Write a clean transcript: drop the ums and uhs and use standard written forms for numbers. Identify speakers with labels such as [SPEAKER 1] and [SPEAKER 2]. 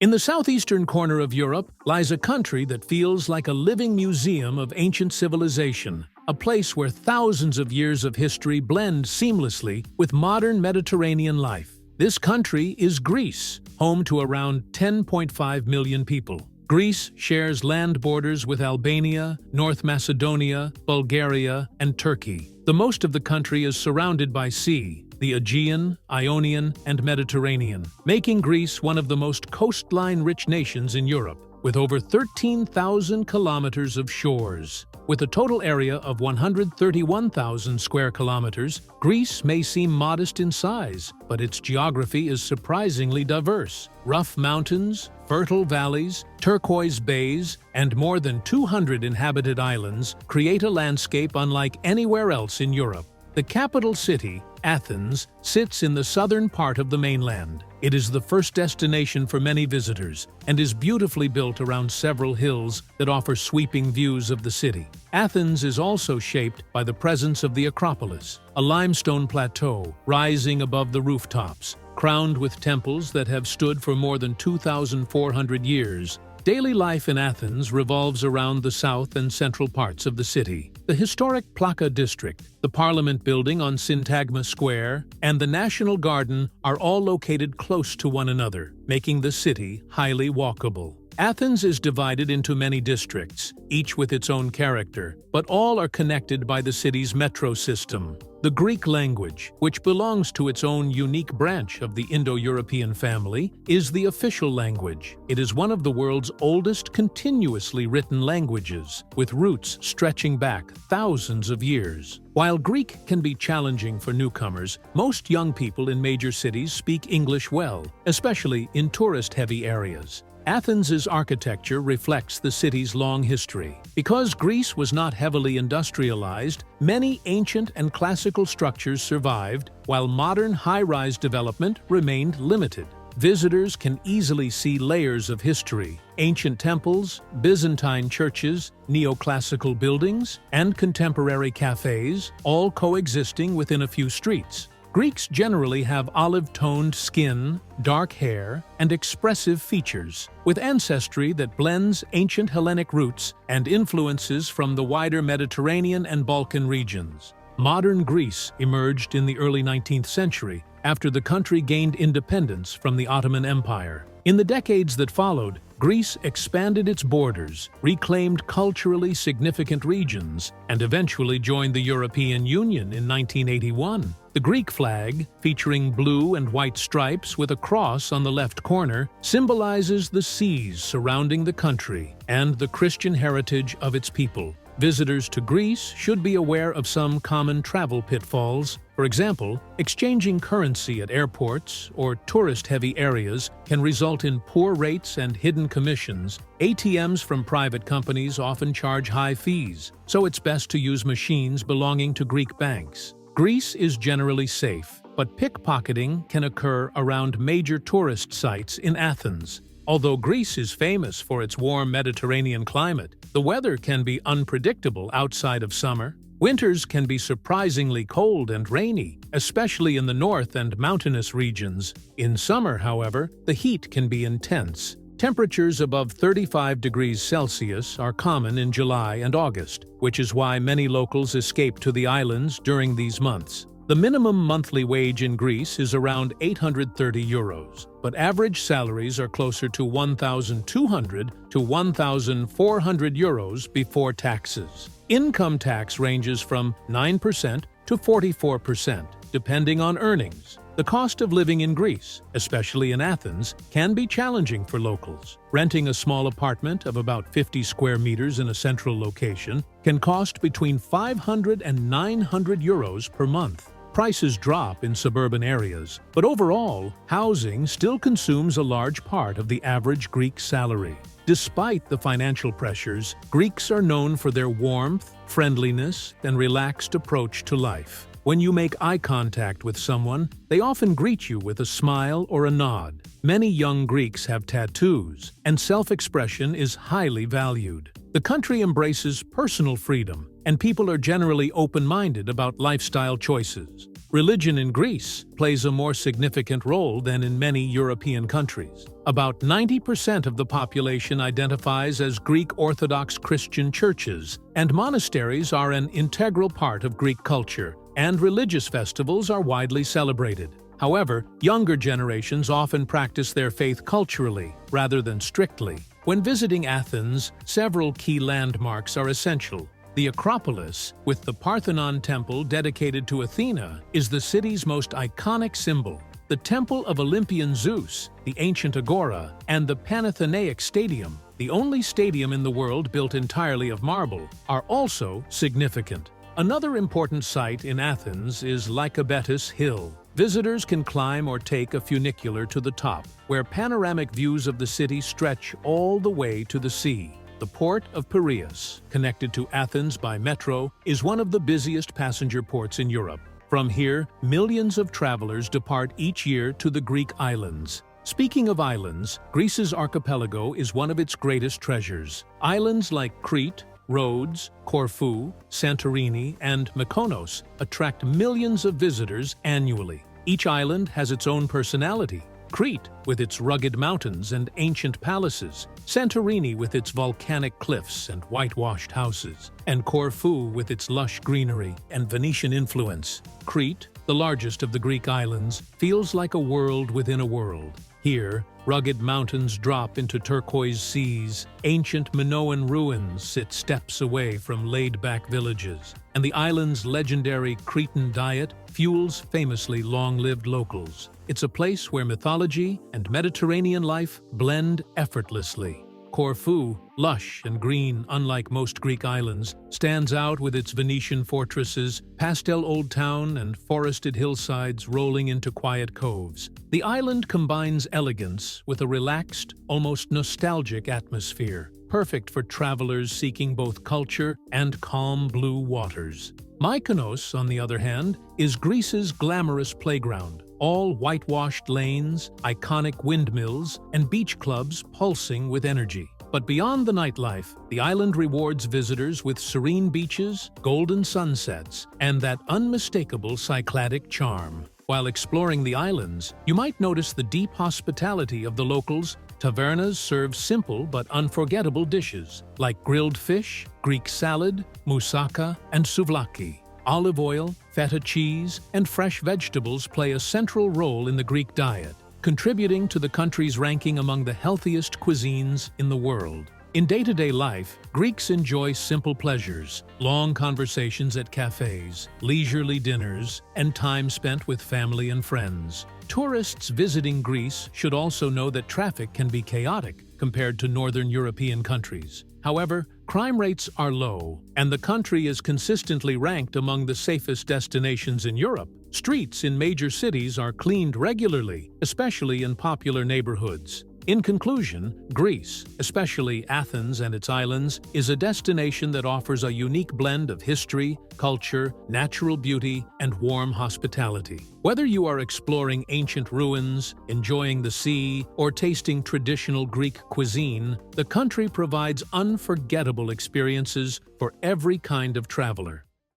[SPEAKER 1] In the southeastern corner of Europe lies a country that feels like a living museum of ancient civilization, a place where thousands of years of history blend seamlessly with modern Mediterranean life. This country is Greece, home to around 10.5 million people. Greece shares land borders with Albania, North Macedonia, Bulgaria, and Turkey. The most of the country is surrounded by sea, the Aegean, Ionian, and Mediterranean, making Greece one of the most coastline-rich nations in Europe, with over 13,000 kilometers of shores. With a total area of 131,000 square kilometers, Greece may seem modest in size, but its geography is surprisingly diverse. Rough mountains, fertile valleys, turquoise bays, and more than 200 inhabited islands create a landscape unlike anywhere else in Europe. The capital city, Athens, sits in the southern part of the mainland. It is the first destination for many visitors and is beautifully built around several hills that offer sweeping views of the city. Athens is also shaped by the presence of the Acropolis, a limestone plateau rising above the rooftops, crowned with temples that have stood for more than 2,400 years. Daily life in Athens revolves around the south and central parts of the city. The historic Plaka district, the Parliament building on Syntagma Square, and the National Garden are all located close to one another, making the city highly walkable. Athens is divided into many districts, each with its own character, but all are connected by the city's metro system. The Greek language, which belongs to its own unique branch of the Indo-European family, is the official language. It is one of the world's oldest continuously written languages, with roots stretching back thousands of years. While Greek can be challenging for newcomers, most young people in major cities speak English well, especially in tourist-heavy areas. Athens's architecture reflects the city's long history. Because Greece was not heavily industrialized, many ancient and classical structures survived, while modern high-rise development remained limited. Visitors can easily see layers of history: ancient temples, Byzantine churches, neoclassical buildings, and contemporary cafés, all coexisting within a few streets. Greeks generally have olive-toned skin, dark hair, and expressive features, with ancestry that blends ancient Hellenic roots and influences from the wider Mediterranean and Balkan regions. Modern Greece emerged in the early 19th century after the country gained independence from the Ottoman Empire. In the decades that followed, Greece expanded its borders, reclaimed culturally significant regions, and eventually joined the European Union in 1981. The Greek flag, featuring blue and white stripes with a cross on the left corner, symbolizes the seas surrounding the country and the Christian heritage of its people. Visitors to Greece should be aware of some common travel pitfalls. For example, exchanging currency at airports or tourist-heavy areas can result in poor rates and hidden commissions. ATMs from private companies often charge high fees, so it's best to use machines belonging to Greek banks. Greece is generally safe, but pickpocketing can occur around major tourist sites in Athens. Although Greece is famous for its warm Mediterranean climate, the weather can be unpredictable outside of summer. Winters can be surprisingly cold and rainy, especially in the north and mountainous regions. In summer, however, the heat can be intense. Temperatures above 35 degrees Celsius are common in July and August, which is why many locals escape to the islands during these months. The minimum monthly wage in Greece is around €830, but average salaries are closer to €1,200 to €1,400 before taxes. Income tax ranges from 9% to 44%, depending on earnings. The cost of living in Greece, especially in Athens, can be challenging for locals. Renting a small apartment of about 50 square meters in a central location can cost between €500 and €900 per month. Prices drop in suburban areas, but overall, housing still consumes a large part of the average Greek salary. Despite the financial pressures, Greeks are known for their warmth, friendliness, and relaxed approach to life. When you make eye contact with someone, they often greet you with a smile or a nod. Many young Greeks have tattoos, and self-expression is highly valued. The country embraces personal freedom, and people are generally open-minded about lifestyle choices. Religion in Greece plays a more significant role than in many European countries. About 90% of the population identifies as Greek Orthodox Christian churches, and monasteries are an integral part of Greek culture, and religious festivals are widely celebrated. However, younger generations often practice their faith culturally, rather than strictly. When visiting Athens, several key landmarks are essential. The Acropolis, with the Parthenon temple dedicated to Athena, is the city's most iconic symbol. The Temple of Olympian Zeus, the ancient Agora, and the Panathenaic Stadium, the only stadium in the world built entirely of marble, are also significant. Another important site in Athens is Lycabettus Hill. Visitors can climb or take a funicular to the top, where panoramic views of the city stretch all the way to the sea. The port of Piraeus, connected to Athens by metro, is one of the busiest passenger ports in Europe. From here, millions of travelers depart each year to the Greek islands. Speaking of islands, Greece's archipelago is one of its greatest treasures. Islands like Crete, Rhodes, Corfu, Santorini, and Mykonos attract millions of visitors annually. Each island has its own personality. Crete, with its rugged mountains and ancient palaces, Santorini with its volcanic cliffs and whitewashed houses, and Corfu with its lush greenery and Venetian influence. Crete, the largest of the Greek islands, feels like a world within a world. Here, rugged mountains drop into turquoise seas, ancient Minoan ruins sit steps away from laid-back villages, and the island's legendary Cretan diet fuels famously long-lived locals. It's a place where mythology and Mediterranean life blend effortlessly. Corfu, lush and green unlike most Greek islands, stands out with its Venetian fortresses, pastel old town, and forested hillsides rolling into quiet coves. The island combines elegance with a relaxed, almost nostalgic atmosphere, perfect for travelers seeking both culture and calm blue waters. Mykonos, on the other hand, is Greece's glamorous playground. All whitewashed lanes, iconic windmills, and beach clubs pulsing with energy. But beyond the nightlife, the island rewards visitors with serene beaches, golden sunsets, and that unmistakable Cycladic charm. While exploring the islands, you might notice the deep hospitality of the locals. Tavernas serve simple but unforgettable dishes, like grilled fish, Greek salad, moussaka, and souvlaki. Olive oil, feta cheese, and fresh vegetables play a central role in the Greek diet, contributing to the country's ranking among the healthiest cuisines in the world. In day-to-day life, Greeks enjoy simple pleasures, long conversations at cafés, leisurely dinners, and time spent with family and friends. Tourists visiting Greece should also know that traffic can be chaotic compared to northern European countries. However, crime rates are low, and the country is consistently ranked among the safest destinations in Europe. Streets in major cities are cleaned regularly, especially in popular neighborhoods. In conclusion, Greece, especially Athens and its islands, is a destination that offers a unique blend of history, culture, natural beauty, and warm hospitality. Whether you are exploring ancient ruins, enjoying the sea, or tasting traditional Greek cuisine, the country provides unforgettable experiences for every kind of traveler.